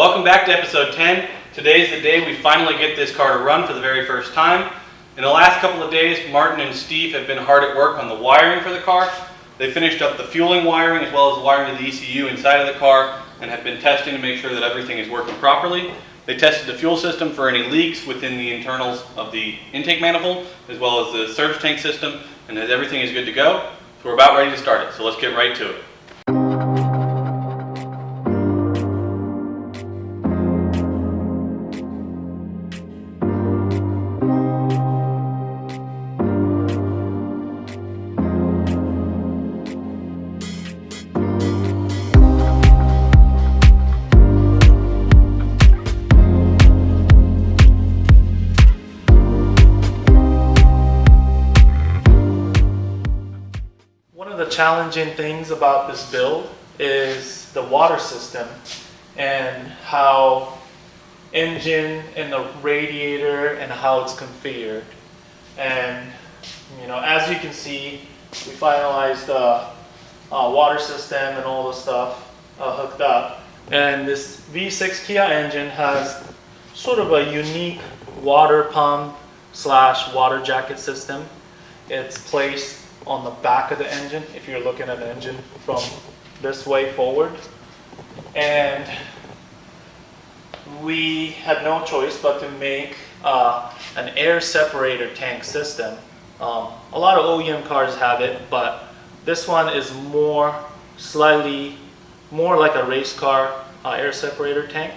Welcome back to episode 10. Today's the day we finally get this car to run for the very first time. In the last couple of days, Martin and Steve have been hard at work on the wiring for the car. They finished up the fueling wiring as well as wiring to the ECU inside of the car and have been testing to make sure that everything is working properly. They tested the fuel system for any leaks within the internals of the intake manifold as well as the surge tank system, and as everything is good to go. So we're about ready to start it, so let's get right to it. Challenging things about this build is the water system and how engine and the radiator and how it's configured. And as you can see, we finalized the water system and all the stuff hooked up. And this V6 Kia engine has sort of a unique water pump / water jacket system. It's placed on the back of the engine if you're looking at the engine from this way forward, and we had no choice but to make an air separator tank system. A lot of OEM cars have it, but this one is slightly more like a race car air separator tank,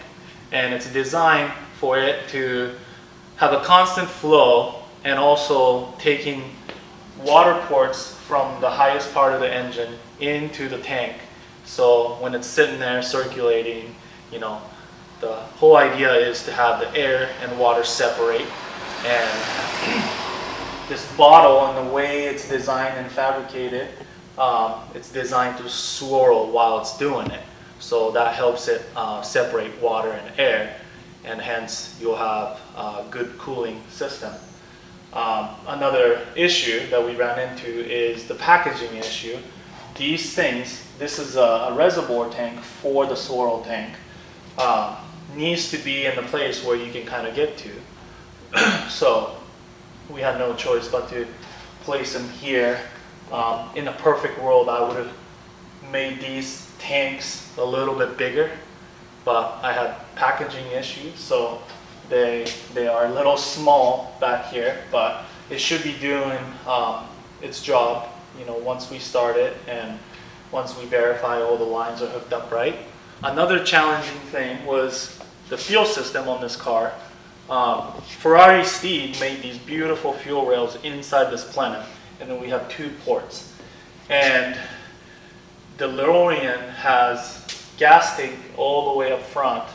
and it's designed for it to have a constant flow and also taking water ports from the highest part of the engine into the tank. So when it's sitting there circulating, the whole idea is to have the air and water separate. And this bottle and the way it's designed and fabricated, it's designed to swirl while it's doing it. So that helps it separate water and air, and hence you'll have a good cooling system. Another issue that we ran into is the packaging issue. This is a reservoir tank for the swirl tank, needs to be in the place where you can kind of get to. So we had no choice but to place them here. In a perfect world, I would have made these tanks a little bit bigger, but I had packaging issues, so they are a little small back here, but it should be doing its job, once we start it and once we verify all the lines are hooked up right. Another challenging thing was the fuel system on this car. Ferrari Steve made these beautiful fuel rails inside this plenum, and then we have 2 ports. And Delorean has gas tank all the way up front,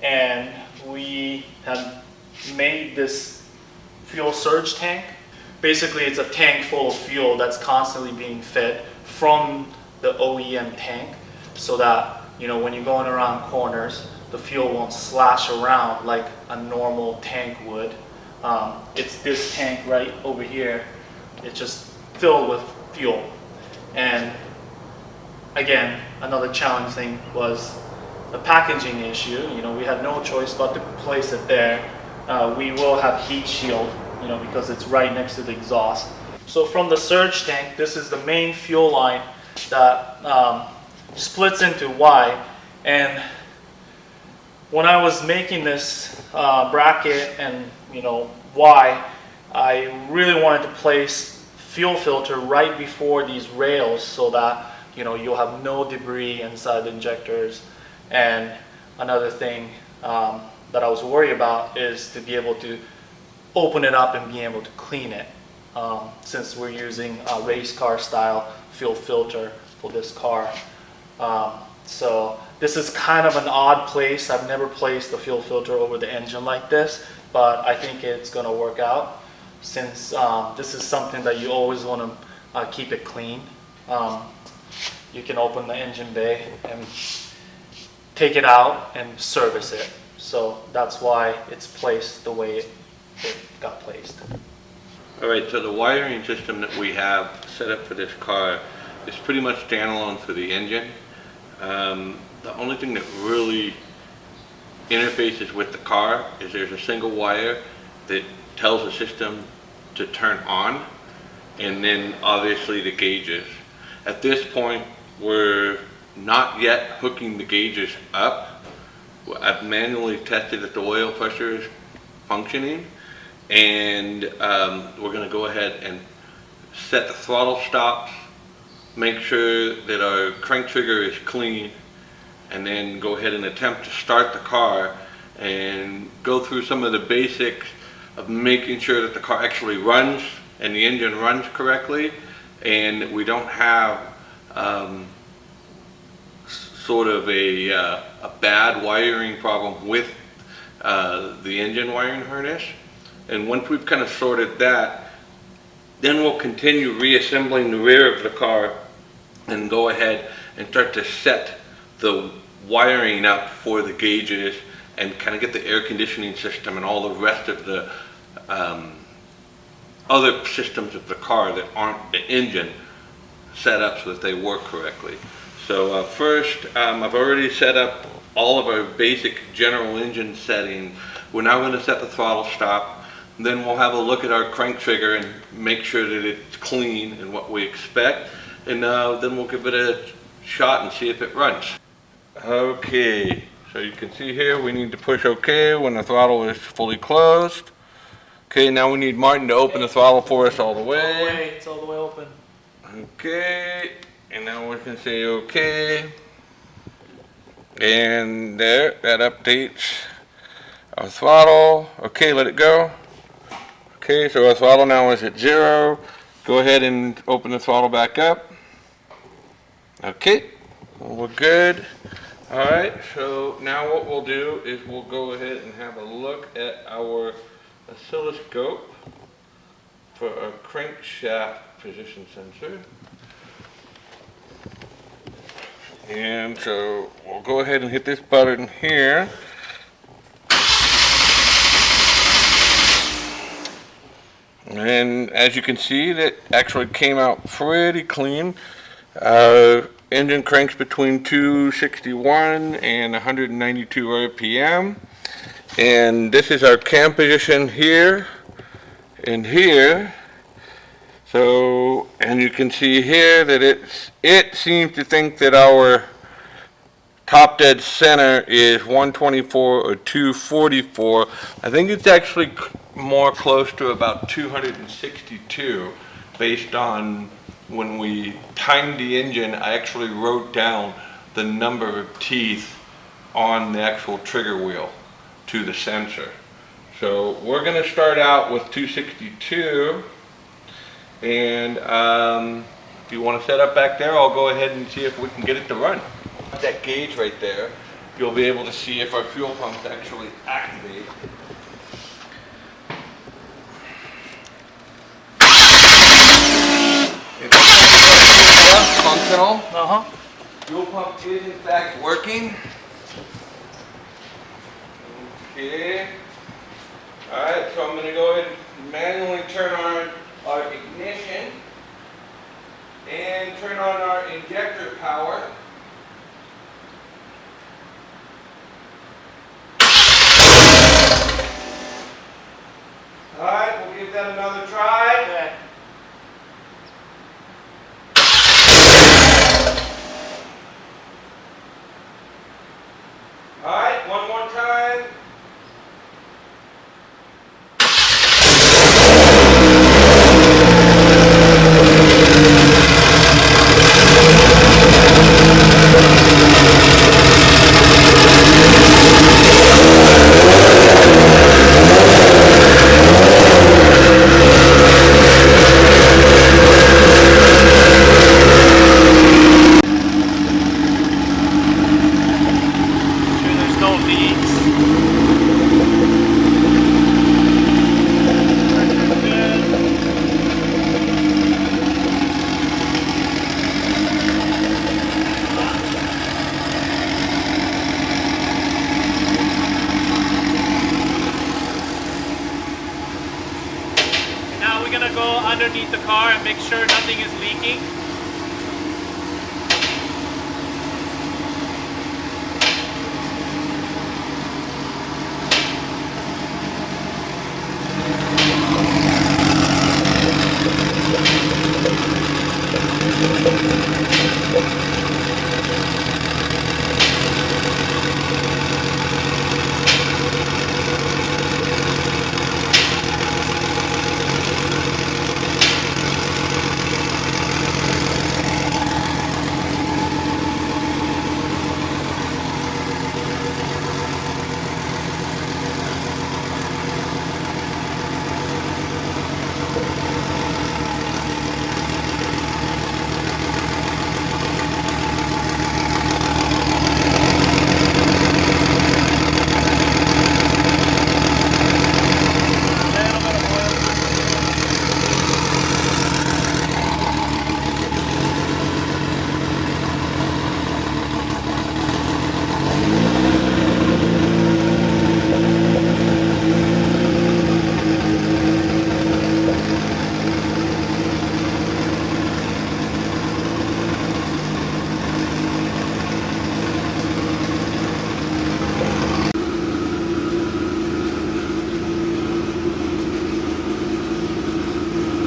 and we have made this fuel surge tank. Basically, it's a tank full of fuel that's constantly being fed from the OEM tank, so that when you're going around corners, the fuel won't slash around like a normal tank would. It's this tank right over here. It's just filled with fuel. And again, another challenge thing was the packaging issue. We had no choice but to place it there. We will have heat shield, because it's right next to the exhaust. So from the surge tank, this is the main fuel line that splits into Y. And when I was making this bracket and Y, I really wanted to place fuel filter right before these rails so that you'll have no debris inside the injectors. And another thing that I was worried about is to be able to open it up and be able to clean it, since we're using a race car style fuel filter for this car. So this is kind of an odd place. I've never placed a fuel filter over the engine like this, but I think it's going to work out, since this is something that you always want to keep it clean. You can open the engine bay and take it out and service it. So that's why it's placed the way it got placed. All right, so the wiring system that we have set up for this car is pretty much standalone for the engine. The only thing that really interfaces with the car is there's a single wire that tells the system to turn on, and then obviously the gauges. At this point, we're not yet hooking the gauges up. I've manually tested that the oil pressure is functioning, and we're going to go ahead and set the throttle stops, make sure that our crank trigger is clean, and then go ahead and attempt to start the car and go through some of the basics of making sure that the car actually runs and the engine runs correctly, and we don't have sort of a bad wiring problem with the engine wiring harness. And once we've kind of sorted that, then we'll continue reassembling the rear of the car and go ahead and start to set the wiring up for the gauges and kind of get the air conditioning system and all the rest of the other systems of the car that aren't the engine set up so that they work correctly. So first, I've already set up all of our basic general engine settings. We're now going to set the throttle stop. Then we'll have a look at our crank trigger and make sure that it's clean and what we expect. And then we'll give it a shot and see if it runs. Okay, so you can see here we need to push OK when the throttle is fully closed. Okay, now we need Martin to open the throttle for us all the way. It's all the way open. Okay, and now we can say OK. And there, that updates our throttle. Okay, let it go. Okay, so our throttle now is at 0. Go ahead and open the throttle back up. Okay, well, we're good. All right, so now what we'll do is we'll go ahead and have a look at our oscilloscope for our crankshaft position sensor. And so we'll go ahead and hit this button here. And as you can see, that actually came out pretty clean. Engine cranks between 261 and 192 RPM. And this is our cam position here and here. So, and you can see here that it seems to think that our top dead center is 124 or 244. I think it's actually more close to about 262 based on when we timed the engine. I actually wrote down the number of teeth on the actual trigger wheel to the sensor. So we're going to start out with 262, and if you want to set up back there, I'll go ahead and see if we can get it to run. That gauge right there, you'll be able to see if our fuel pumps actually activate. It's functional. Fuel pump is in fact working. Okay. Alright, so I'm going to go ahead and manually turn on our ignition and turn on our injector power. Alright, we'll give that another try. Okay. Alright, one more time. There's no leaks. Now we're gonna go underneath the car and make sure nothing is leaking.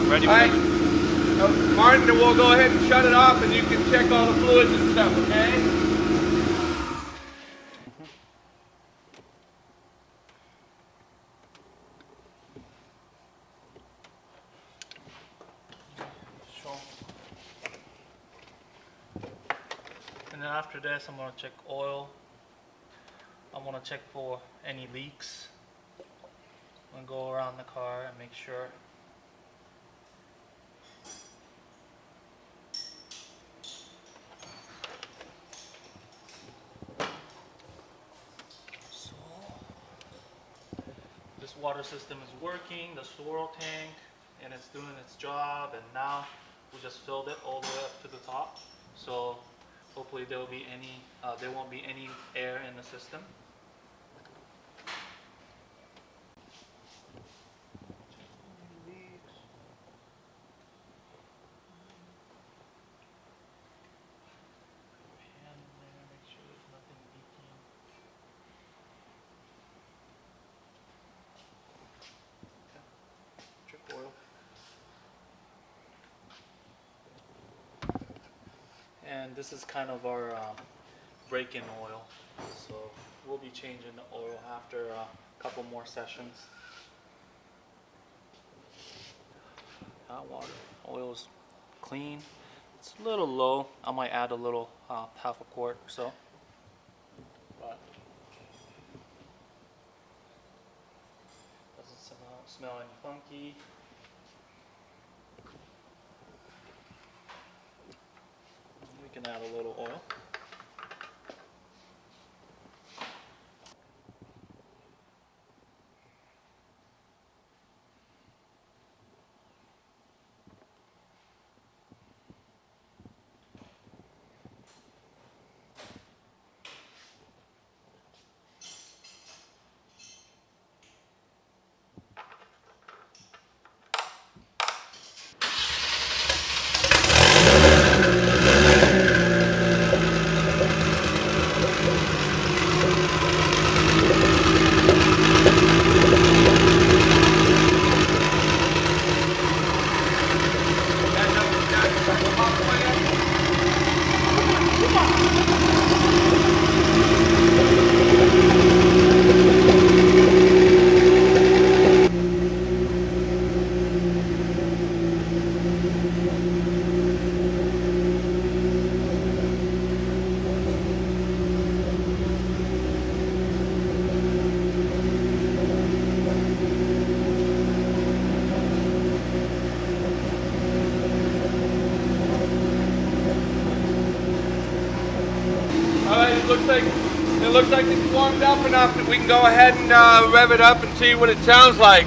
Ready? All right, Martin, we'll go ahead and shut it off, and you can check all the fluids and stuff, okay? And then after this, I'm gonna check oil. I want to check for any leaks. I'm gonna go around the car and make sure. So this water system is working, the swirl tank, and it's doing its job. And now we just filled it all the way up to the top. So hopefully there won't be any air in the system. Oil. And this is kind of our break-in oil, so we'll be changing the oil after a couple more sessions. Hot water, oil's clean. It's a little low. I might add a little half a quart or so. But doesn't smell any funky. We can add a little oil. It looks like it's warmed up enough that we can go ahead and rev it up and see what it sounds like.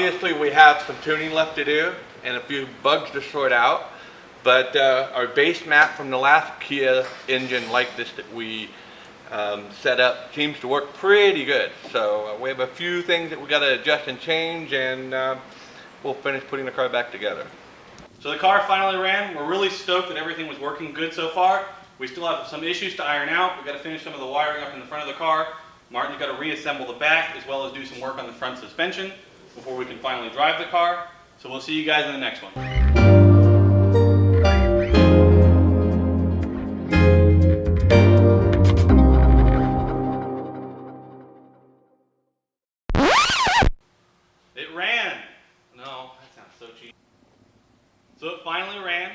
obviously we have some tuning left to do and a few bugs to sort out, but our base map from the last Kia engine like this that we set up seems to work pretty good. So we have a few things that we got to adjust and change, and we'll finish putting the car back together. So the car finally ran. We're really stoked that everything was working good so far. We still have some issues to iron out. We've got to finish some of the wiring up in the front of the car. Martin's got to reassemble the back as well as do some work on the front suspension before we can finally drive the car. So we'll see you guys in the next one. It ran. No, that sounds so cheap. So it finally ran.